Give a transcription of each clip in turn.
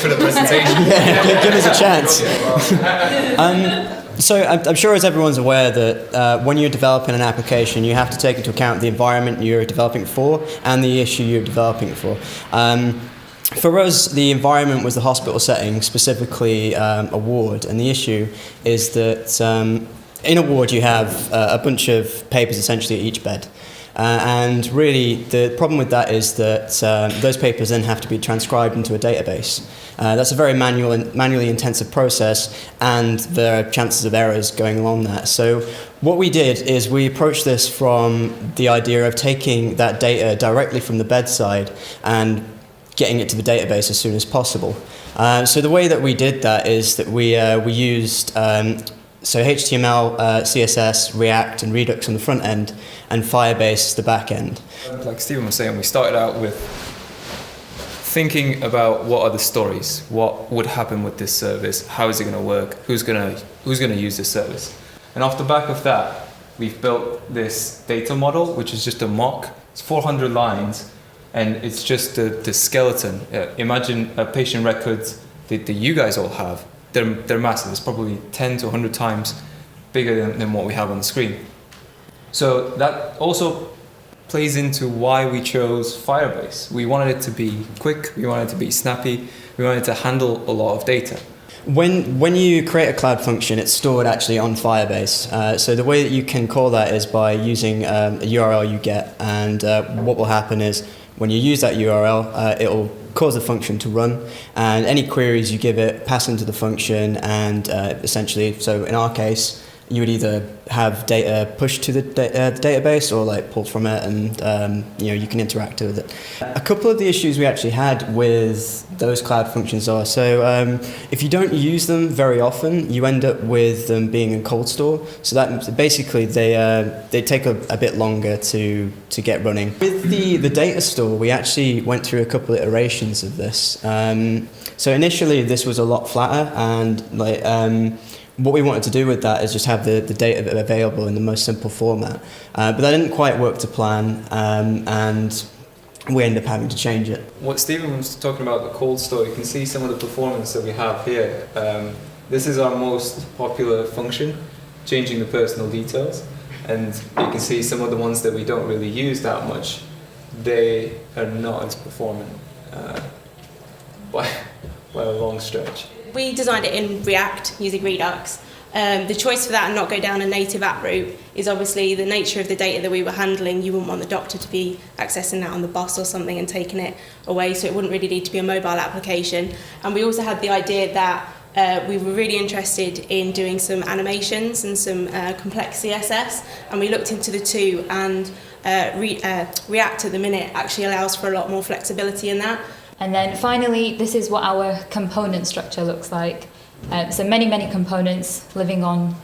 for the presentation. Give us a chance. So I'm sure as everyone's aware that when you're developing an application, you have to take into account the environment you're developing for and the issue you're developing for. For us, the environment was the hospital setting, specifically a ward, and the issue is that in a ward you have a bunch of papers essentially at each bed. And really, the problem with that is that those papers then have to be transcribed into a database. That's a very manually intensive process, and there are chances of errors going along that. So what we did is we approached this from the idea of taking that data directly from the bedside and getting it to the database as soon as possible. So the way that we did that is that we used HTML, CSS, React, and Redux on the front end, and Firebase the back end. Like Stephen was saying, we started out with thinking about what are the stories, what would happen with this service, how is it going to work, who's going to use this service. And off the back of that, we've built this data model, which is just a mock. It's 400 lines, and it's just the skeleton. Imagine a patient records that you guys all have. They're massive. It's probably 10 to 100 times bigger than what we have on the screen. So that also plays into why we chose Firebase. We wanted it to be quick, we wanted it to be snappy, we wanted to handle a lot of data. When you create a cloud function, it's stored actually on Firebase. So the way that you can call that is by using a URL you get, and what will happen is when you use that URL, it'll cause the function to run, and any queries you give it pass into the function, and essentially, so in our case, you would either have data pushed to the database or like pulled from it, and you can interact with it. A couple of the issues we actually had with those cloud functions are, if you don't use them very often, you end up with them being in cold store. So that basically they take a bit longer to get running. With the Datastore, we actually went through a couple of iterations of this. So initially this was a lot flatter, and what we wanted to do with that is just have the data available in the most simple format. But that didn't quite work to plan, and we ended up having to change it. What Stephen was talking about, the cold store, you can see some of the performance that we have here. This is our most popular function, changing the personal details. And you can see some of the ones that we don't really use that much, they are not as performant by a long stretch. We designed it in React using Redux. The choice for that and not go down a native app route is obviously the nature of the data that we were handling. You wouldn't want the doctor to be accessing that on the bus or something and taking it away, so it wouldn't really need to be a mobile application. And we also had the idea that we were really interested in doing some animations and some complex CSS, and we looked into the two, and React at the minute actually allows for a lot more flexibility in that. And then finally, this is what our component structure looks like. So many components living on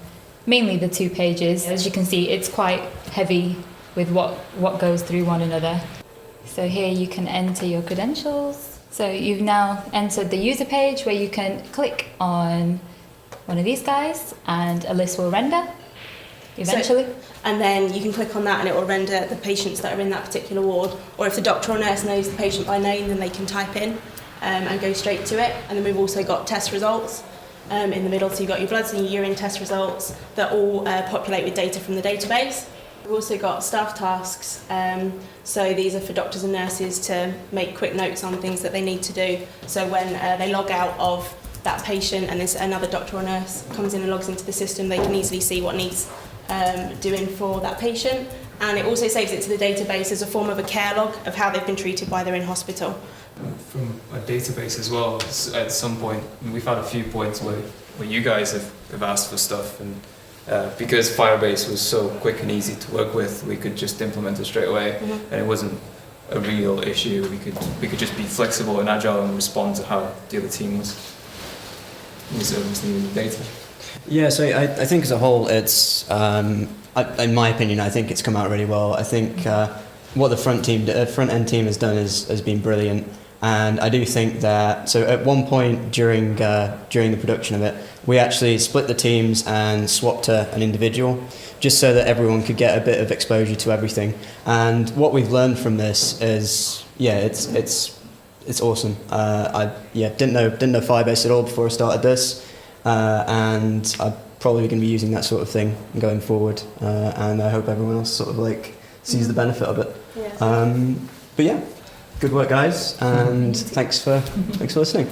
mainly the 2 pages. As you can see, it's quite heavy with what goes through one another. So here you can enter your credentials. So you've now entered the user page where you can click on one of these guys and a list will render eventually. And then you can click on that and it will render the patients that are in that particular ward, or if the doctor or nurse knows the patient by name, then they can type in and go straight to it. And then we've also got test results in the middle, so you've got your bloods and your urine test results that all populate with data from the database. We've also got staff tasks, so these are for doctors and nurses to make quick notes on things that they need to do. So when they log out of that patient and there's another doctor or nurse comes in and logs into the system, they can easily see what needs doing for that patient. And it also saves it to the database as a form of a care log of how they've been treated while they're in hospital. From a database as well, at some point, we've had a few points where you guys have asked for stuff, and because Firebase was so quick and easy to work with, we could just implement it straight away, and it wasn't a real issue. We could just be flexible and agile and respond to how the other team was needing the data. Yeah, so I think as a whole, it's in my opinion, I think it's come out really well. I think what the front end team has done has been brilliant. And I do think that, so at one point during the production of it, we actually split the teams and swapped to an individual, just so that everyone could get a bit of exposure to everything. And what we've learned from this is, yeah, it's it's awesome. I didn't know Firebase at all before I started this, and I'm probably going to be using that sort of thing going forward. And I hope everyone else sort of like sees the benefit of it. Yeah. But yeah, good work, guys, and thanks for listening.